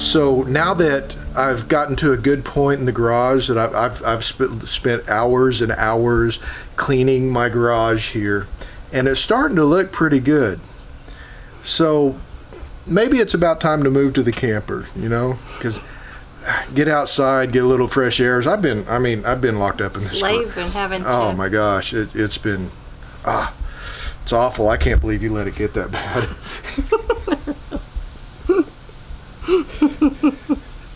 So now that I've gotten to a good point in the garage, that I've spent hours and hours cleaning my garage here, and it's starting to look pretty good. So maybe it's about time to move to the camper, you know, because get outside, get a little fresh air. I've been locked up in this slaving, haven't you? Oh my gosh, it's been it's awful. I can't believe you let it get that bad.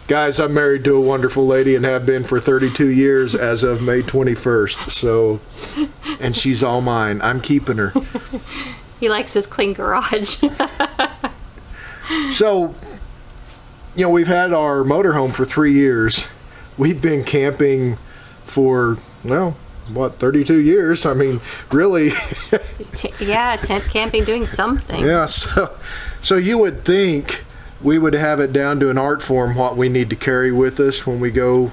Guys, I'm married to a wonderful lady and have been for 32 years as of May 21st. So, and she's all mine. I'm keeping her. He likes his clean garage. So, you know, we've had our motorhome for 3 years. We've been camping for, well, what, 32 years? I mean, really. Yeah, tent camping, doing something. Yeah, so you would think we would have it down to an art form what we need to carry with us when we go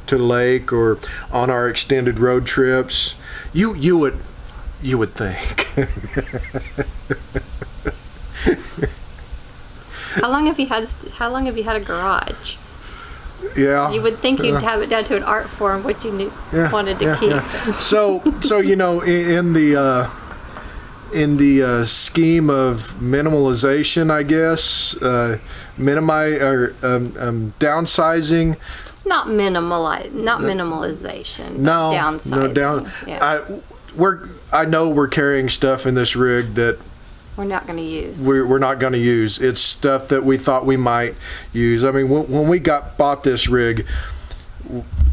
to the lake or on our extended road trips. You would think. How long have you had a garage? Yeah. You would think you'd have it down to an art form, what you wanted to keep. Yeah. So you know, in the scheme of minimalization, I guess, downsizing. Not minimalization. No, downsizing. Yeah. I know we're carrying stuff in this rig that we're not going to use. We're not going to use. It's stuff that we thought we might use. I mean, when we bought this rig,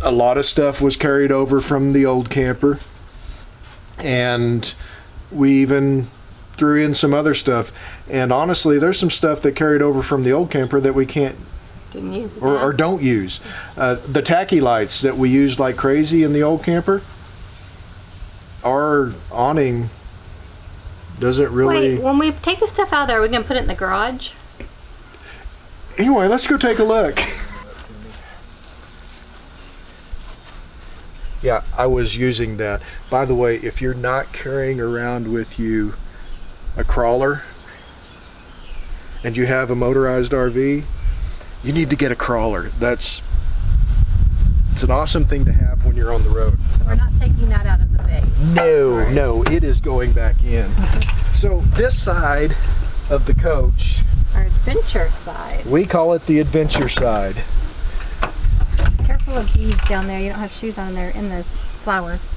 a lot of stuff was carried over from the old camper, and we even threw in some other stuff. And honestly, there's some stuff that carried over from the old camper that we didn't use or don't use. The tacky lights that we used like crazy in the old camper, our awning doesn't really... Wait, when we take the stuff out of there, are we going to put it in the garage? Anyway, let's go take a look. Yeah, I was using that. By the way, if you're not carrying around with you a crawler and you have a motorized RV, you need to get a crawler. It's an awesome thing to have when you're on the road. So we're not taking that out of the bay. No, it is going back in. So this side of the coach, our adventure side. We call it the adventure side. Careful of bees down there. You don't have shoes on there in those flowers.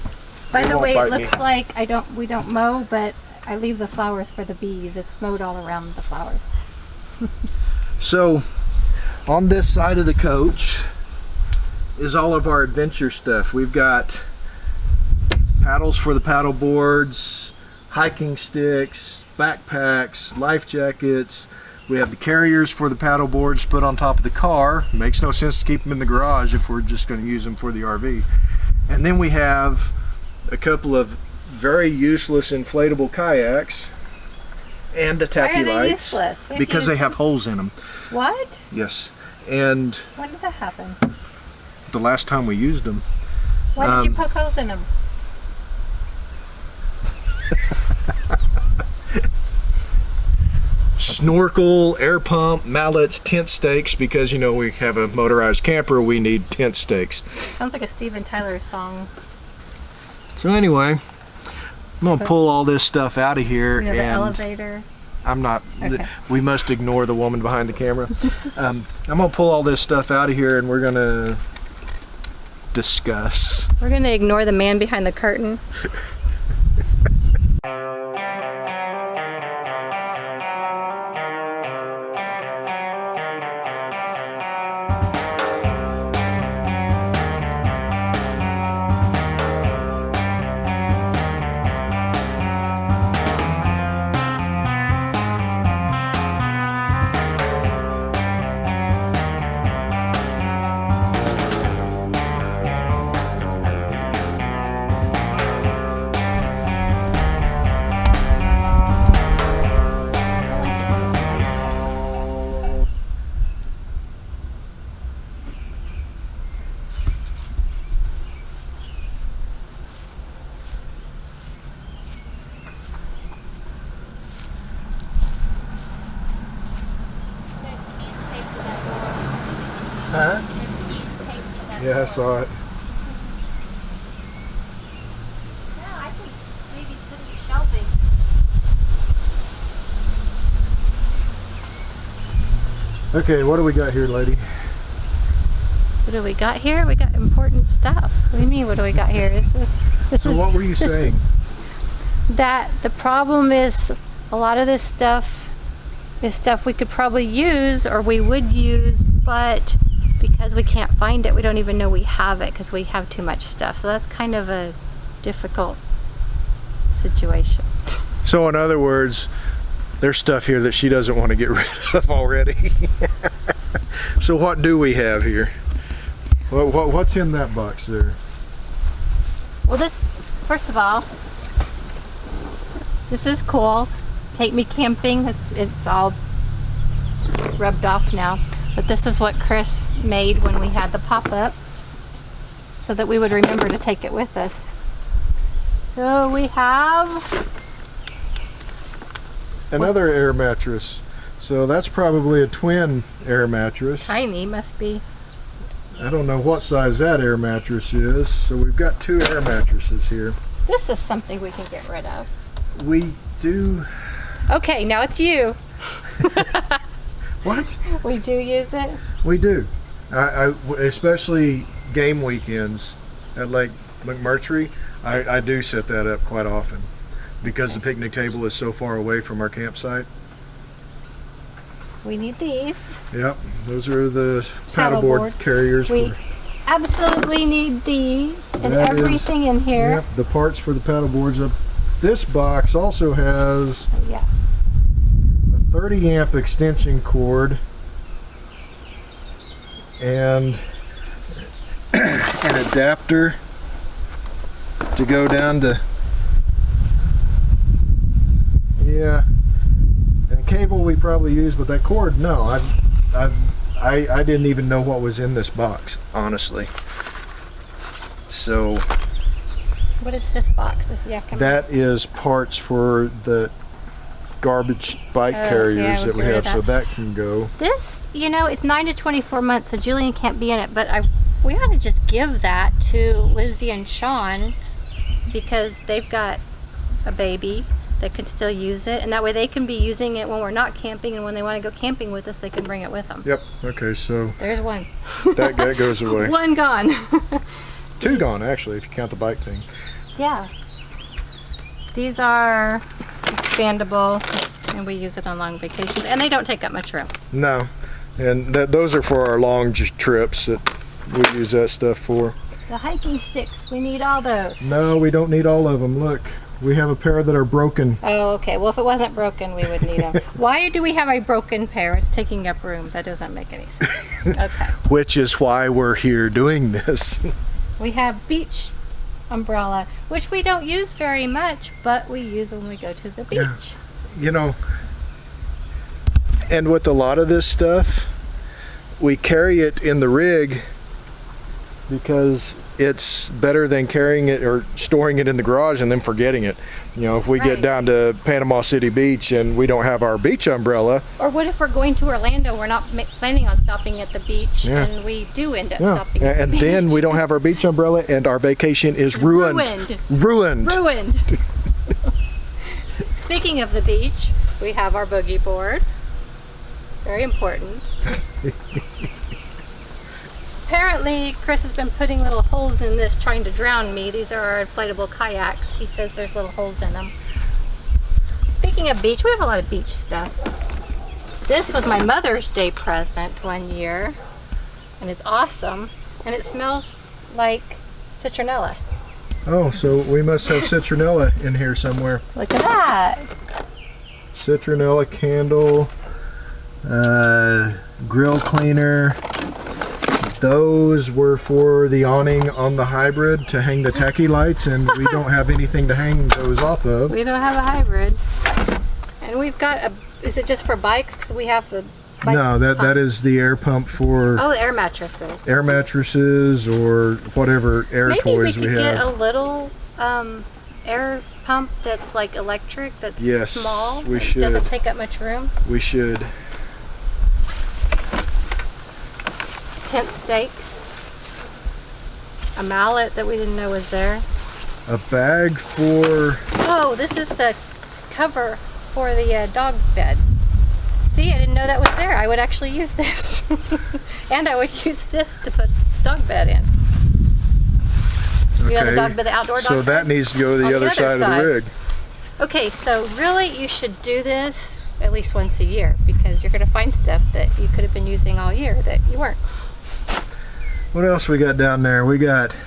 By the way, it looks like we don't mow, but I leave the flowers for the bees. It's mowed all around the flowers. So on this side of the coach is all of our adventure stuff. We've got paddles for the paddle boards, hiking sticks, backpacks, life jackets. We have the carriers for the paddle boards put on top of the car. Makes no sense to keep them in the garage if we're just going to use them for the RV. And then we have a couple of very useless inflatable kayaks and the tacky lights. Why are they useless? Because they have holes in them. What? Yes. And when did that happen? The last time we used them. Why did you poke holes in them? Snorkel, air pump, mallets, tent stakes, because you know we have a motorized camper, we need tent stakes. Sounds like a Steven Tyler song. So anyway, I'm gonna pull all this stuff out of here. You know, the elevator. I'm not, okay. We must ignore the woman behind the camera. I'm gonna pull all this stuff out of here and we're gonna discuss. We're gonna ignore the man behind the curtain. Yeah, I saw it. Yeah, I think maybe put some shelving. Okay, what do we got here, lady? What do we got here? We got important stuff. What do you mean, what do we got here? So what were you saying? That the problem is a lot of this stuff is stuff we could probably use or we would use, but because we can't find it, we don't even know we have it because we have too much stuff. So that's kind of a difficult situation. So in other words, there's stuff here that she doesn't want to get rid of already. So what do we have here? What's in that box there? Well, this, first of all, this is cool. Take me camping. It's all rubbed off now. But this is what Chris made when we had the pop-up so that we would remember to take it with us. So we have another air mattress. So that's probably a twin air mattress. Tiny, must be. I don't know what size that air mattress is. So we've got 2 air mattresses here. This is something we can get rid of. We do. Okay, now it's you. What? We do use it. We do. I especially game weekends at Lake McMurtry. I do set that up quite often because the picnic table is so far away from our campsite. We need these. Yep, those are the paddleboard carriers. We absolutely need these and That everything in here. Yep, the parts for the paddleboards. This box also has Yeah. a 30 amp extension cord and an adapter to go down to, yeah, and a cable we probably use, but that cord, no, I didn't even know what was in this box, honestly. So What is this box? that is parts for the garbage bike carriers that we have, so that can go. This, you know, it's 9 to 24 months, so Julian can't be in it, but we ought to just give that to Lizzie and Sean because they've got a baby that can still use it, and that way they can be using it when we're not camping, and when they want to go camping with us, they can bring it with them. Yep, okay, so There's one. that guy goes away. One gone. 2 gone, actually, if you count the bike thing. Yeah. These are expandable, and we use it on long vacations, and they don't take up much room. No, and those are for our long trips that we use that stuff for. The hiking sticks, we need all those. No, we don't need all of them. Look, we have a pair that are broken. Oh, okay. Well, if it wasn't broken, we would need them. Why do we have a broken pair? It's taking up room. That doesn't make any sense. Okay. Which is why we're here doing this. We have beach umbrella, which we don't use very much, but we use when we go to the beach. Yeah. You know, and with a lot of this stuff, we carry it in the rig because it's better than carrying it or storing it in the garage and then forgetting it. You know, if we get down to Panama City Beach and we don't have our beach umbrella. Or what if we're going to Orlando, we're not planning on stopping at the beach, and we do end up stopping at the beach. And then we don't have our beach umbrella and our vacation is ruined. Ruined. Speaking of the beach, we have our boogie board. Very important. Apparently, Chris has been putting little holes in this trying to drown me. These are our inflatable kayaks. He says there's little holes in them. Speaking of beach, we have a lot of beach stuff. This was my Mother's Day present one year, and it's awesome, and it smells like citronella. Oh, so we must have citronella in here somewhere. Look at that. Citronella candle, grill cleaner. Those were for the awning on the hybrid to hang the tacky lights, and we don't have anything to hang those off of. We don't have a hybrid. And we've got a, is it just for bikes? Because we have the bike No, that is the air pump for the air mattresses. Air mattresses or whatever air toys we have. Maybe we could get a little air pump that's like electric, that's small. We should. Doesn't take up much room. We should. Tent stakes. a mallet that we didn't know was there. A bag for... Oh, this is the cover for the dog bed. See, I didn't know that was there. I would actually use this. And I would use this to put dog bed in. You know, the dog bed, the outdoor dog so bed? that needs to go to the other side of the rig. Okay, so really you should do this at least once a year because you're going to find stuff that you could have been using all year that you weren't. What else we got down there? We got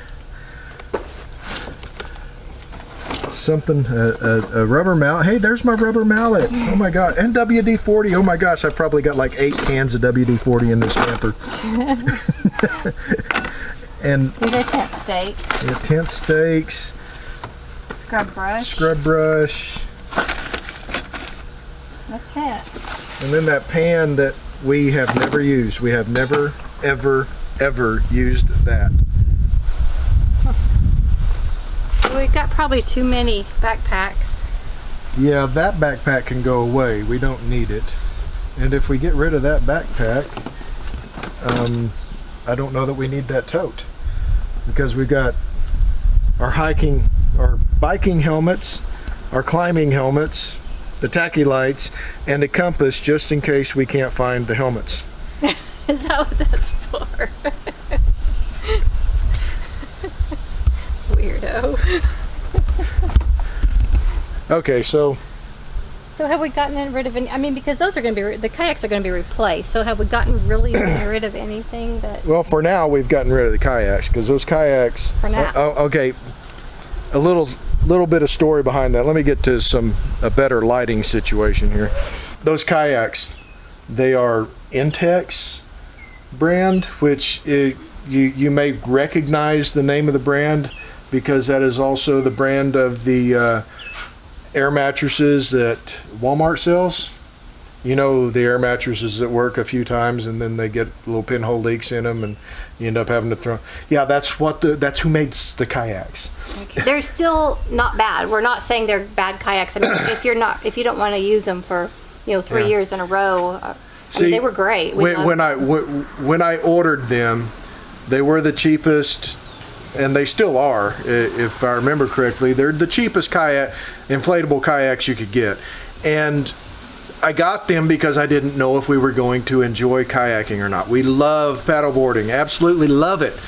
something, a rubber mallet. Hey, there's my rubber mallet. Oh my god. And WD-40. Oh my gosh, I've probably got like 8 cans of WD-40 in this camper. And these are tent stakes. Yeah, tent stakes. Scrub brush. Scrub brush. That's it. And then that pan that we have never used. We have never, ever, ever used that. Well, we've got probably too many backpacks. Yeah, that backpack can go away. We don't need it. And if we get rid of that backpack, I don't know that we need that tote. Because we got our biking helmets, our climbing helmets, the tacky lights, and a compass just in case we can't find the helmets. Is that what that's for? Weirdo. Okay, so have we gotten rid of any? I mean, because those are going to be the kayaks are going to be replaced. So have we gotten really rid of anything that? Well, for now we've gotten rid of the kayaks because those kayaks. For now. Okay, a little bit of story behind that. Let me get to a better lighting situation here. Those kayaks, they are Intex brand, which you may recognize the name of the brand because that is also the brand of the air mattresses that Walmart sells. You know, the air mattresses that work a few times and then they get little pinhole leaks in them and you end up having to throw. Yeah, that's who made the kayaks. Okay. They're still not bad. We're not saying they're bad kayaks. I mean, if you don't want to use them for 3 years in a row, I mean, they were great. When I ordered them, they were the cheapest. And they still are, if I remember correctly. They're the cheapest inflatable kayaks you could get. And I got them because I didn't know if we were going to enjoy kayaking or not. We love paddleboarding, absolutely love it.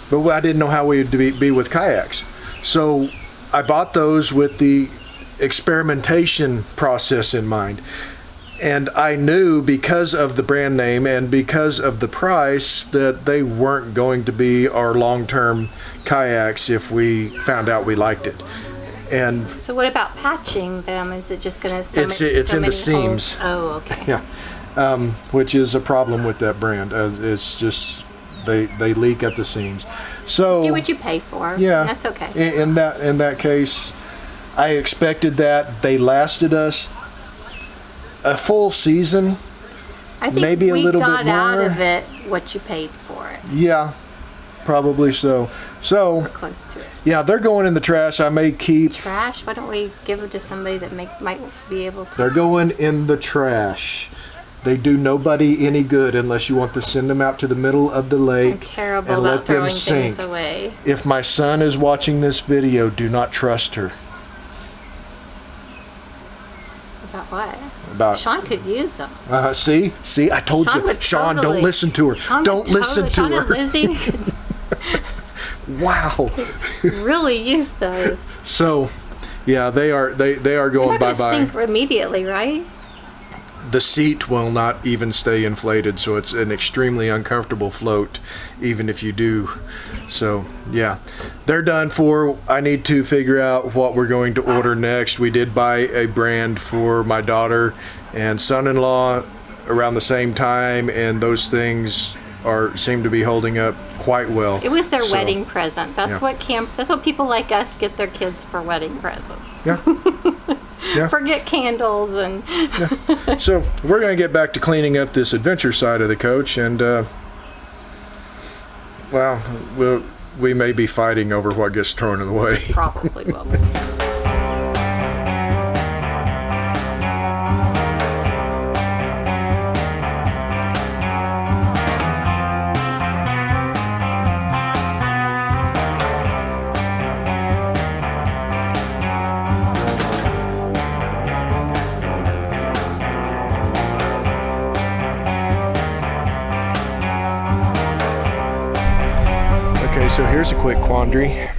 But I didn't know how we would be with kayaks. So I bought those with the experimentation process in mind. And I knew because of the brand name and because of the price that they weren't going to be our long-term kayaks if we found out we liked it. And so what about patching them? Is it just going to it's in the seams. Oh, okay. Yeah, which is a problem with that brand. It's just they leak at the seams. So get what you pay for. Yeah, that's okay. In that case, I expected that. They lasted us a full season. I think maybe a little bit more. We got out of it what you paid for it. Yeah, probably so. So we're close to it. Yeah, they're going in the trash. I may keep trash. Why don't we give them to somebody that might be able to? They're going in the trash. They do nobody any good unless you want to send them out to the middle of the lake. I'm terrible and about let them throwing sink. things away. If my son is watching this video, do not trust her. About what? Sean could use them. See, I told you, Sean, don't listen to her. Don't listen to Sean her. And Lizzie wow. really use those. So, yeah, they are going bye bye. Sink immediately, right? The seat will not even stay inflated, so it's an extremely uncomfortable float, even if you do. So, yeah, they're done for. I need to figure out what we're going to order next. We did buy a brand for my daughter and son-in-law around the same time, and those things seem to be holding up quite well. It was their wedding present. That's what people like us get their kids for wedding presents. Yeah. Yeah. Forget candles and. Yeah. So we're going to get back to cleaning up this adventure side of the coach, and we may be fighting over what gets thrown away. Probably will. here's a quick quandary.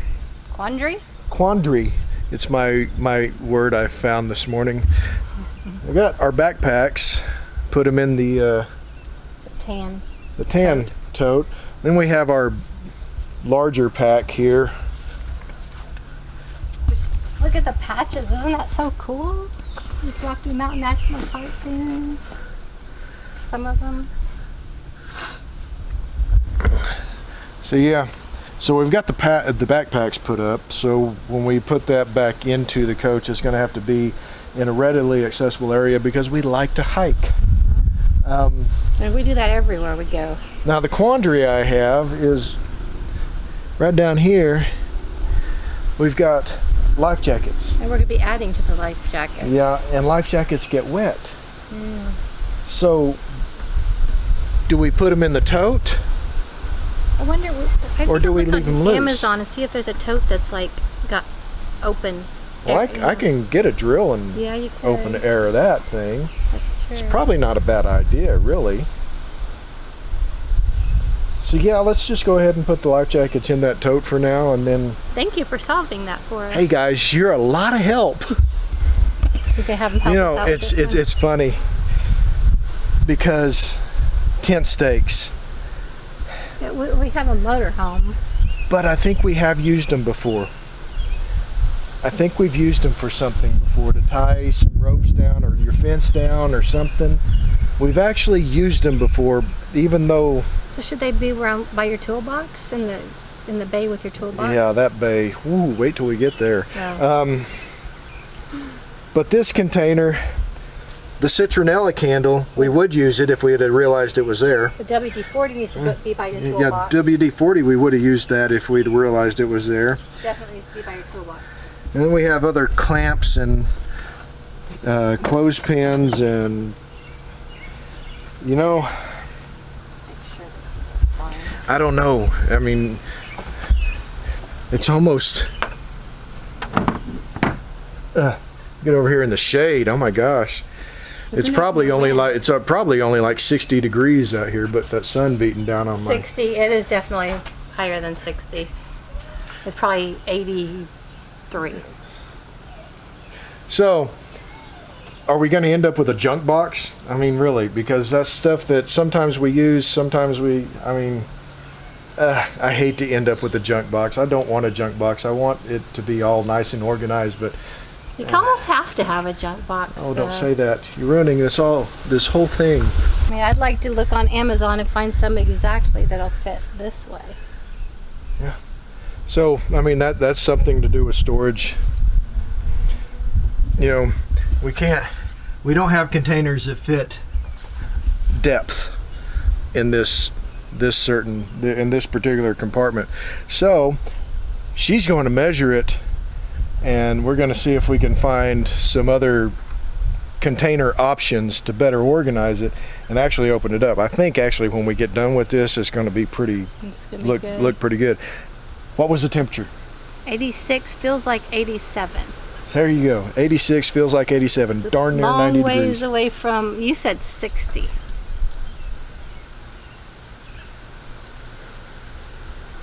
Quandary? Quandary. It's my word I found this morning. We got our backpacks, put them in the tan tote. Then we have our larger pack here. Just look at the patches. Isn't that so cool? This Rocky Mountain National Park thing. Some of them. So yeah, so we've got the backpacks put up. So when we put that back into the coach, it's going to have to be in a readily accessible area because we like to hike. And we do that everywhere we go. Now the quandary I have is right down here. We've got life jackets. And we're going to be adding to the life jacket. Yeah, and life jackets get wet. So do we put them in the tote? I wonder, or do we leave them loose? Amazon and see if there's a tote that's like got open. Well, I can get a drill and open the air of that thing. That's true. It's probably not a bad idea, really. So yeah, let's just go ahead and put the life jackets in that tote for now, and then. Thank you for solving that for us. Hey guys, you're a lot of help. We can have them help us out with this one. It's funny because tent stakes. Yeah, we have a motorhome. But I think we have used them before. I think we've used them for something before, to tie some ropes down or your fence down or something. We've actually used them before, even though. So should they be around by your toolbox in the bay with your toolbox? Yeah, that bay. Ooh, wait till we get there. Oh. But this container, the citronella candle, we would use it if we had realized it was there. The WD-40 needs to be by your toolbox. Yeah, WD-40, we would have used that if we'd realized it was there. Definitely needs to be by your toolbox. And then we have other clamps and clothespins and, you know, Make sure this isn't signed. I don't know. I mean, it's almost, get over here in the shade. Oh my gosh. It's probably only like 60 degrees out here, but that sun beating down on 60. It is definitely higher than 60. It's probably 83. So, are we going to end up with a junk box? I mean, really, because that's stuff that sometimes we use, sometimes we, I mean, I hate to end up with a junk box. I don't want a junk box. I want it to be all nice and organized, but You almost have to have a junk box. oh, don't say that. You're ruining this whole thing. I mean, I'd like to look on Amazon and find some exactly that'll fit this way. Yeah. So, I mean, that's something to do with storage. You know, we don't have containers that fit depth in this particular compartment. So, she's going to measure it, and we're going to see if we can find some other container options to better organize it and actually open it up. I think actually when we get done with this, it's going to be look pretty good. What was the temperature? 86 feels like 87. There you go. 86 feels like 87. Darn near 90 degrees. Long ways away from, you said 60.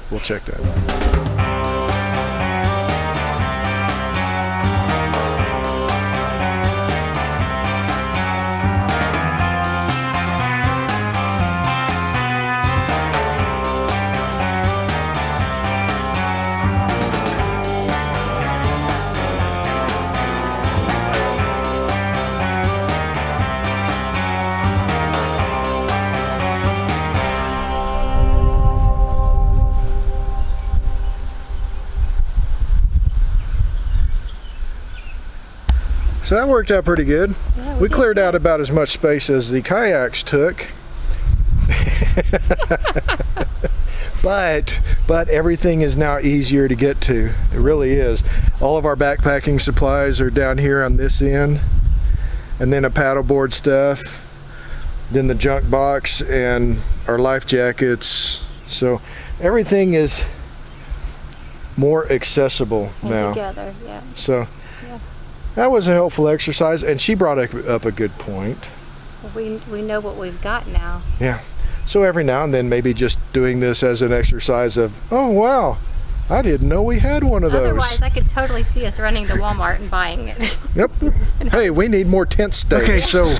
We'll check that out. So that worked out pretty good. Yeah, we cleared out about as much space as the kayaks took. but everything is now easier to get to. It really is. All of our backpacking supplies are down here on this end, and then a paddleboard stuff, then the junk box and our life jackets. So everything is more accessible now. Together, yeah. So that was a helpful exercise, and she brought up a good point. We know what we've got now. Yeah. So every now and then, maybe just doing this as an exercise of, oh wow, I didn't know we had one of those. Otherwise, I could totally see us running to Walmart and buying it. Yep. Hey, we need more tent stakes. Okay, so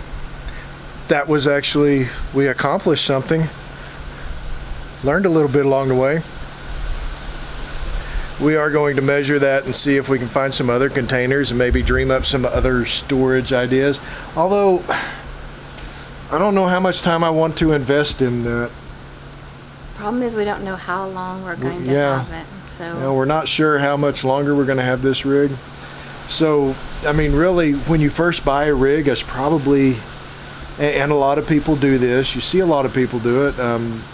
that was actually, we accomplished something. Learned a little bit along the way. We are going to measure that and see if we can find some other containers and maybe dream up some other storage ideas. Although, I don't know how much time I want to invest in that. Problem is we don't know how long we're going to have it. So we're not sure how much longer we're going to have this rig. So, I mean, really, when you first buy a rig, it's probably, and a lot of people do this, you see a lot of people do it,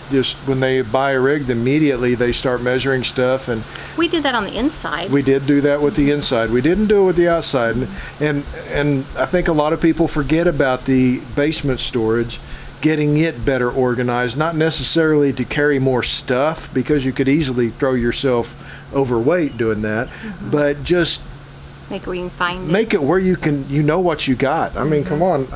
just when they buy a rig, immediately they start measuring stuff. And we did that on the inside. We did do that with the inside. We didn't do it with the outside. And I think a lot of people forget about the basement storage, getting it better organized, not necessarily to carry more stuff, because you could easily throw yourself overweight doing that, but just make it where you can find it. Make it where you can, you know what you got. I mean, come on.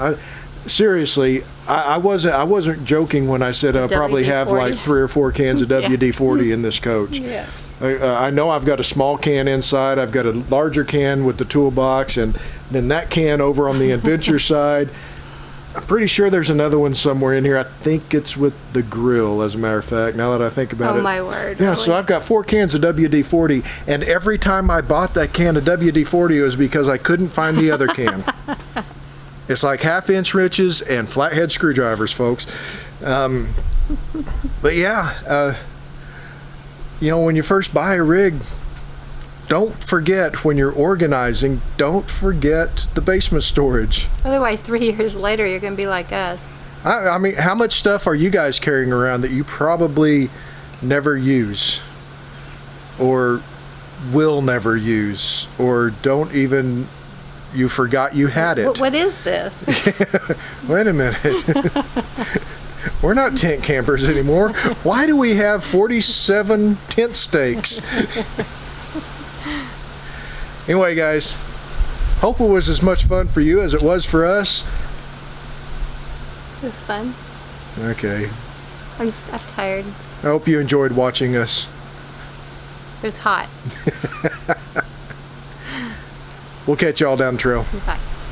Seriously, I wasn't joking when I said I probably have like 3 or 4 cans of WD-40 in this coach. Yeah. I know I've got a small can inside. I've got a larger can with the toolbox, and then that can over on the adventure side. I'm pretty sure there's another one somewhere in here. I think it's with the grill, as a matter of fact, now that I think about it. Oh, my word. Yeah, really? So I've got 4 cans of WD-40, and every time I bought that can of WD-40, it was because I couldn't find the other can. It's like 1/2-inch wrenches and flathead screwdrivers, folks. But yeah, you know, when you first buy a rig, don't forget, when you're organizing, don't forget the basement storage. Otherwise, 3 years later, you're going to be like us. I mean, how much stuff are you guys carrying around that you probably never use, or will never use, or don't even, you forgot you had it? What is this? Wait a minute. We're not tent campers anymore. Why do we have 47 tent stakes? Anyway, guys, hope it was as much fun for you as it was for us. It was fun. Okay. I'm tired. I hope you enjoyed watching us. It was hot. We'll catch y'all down the trail. Bye.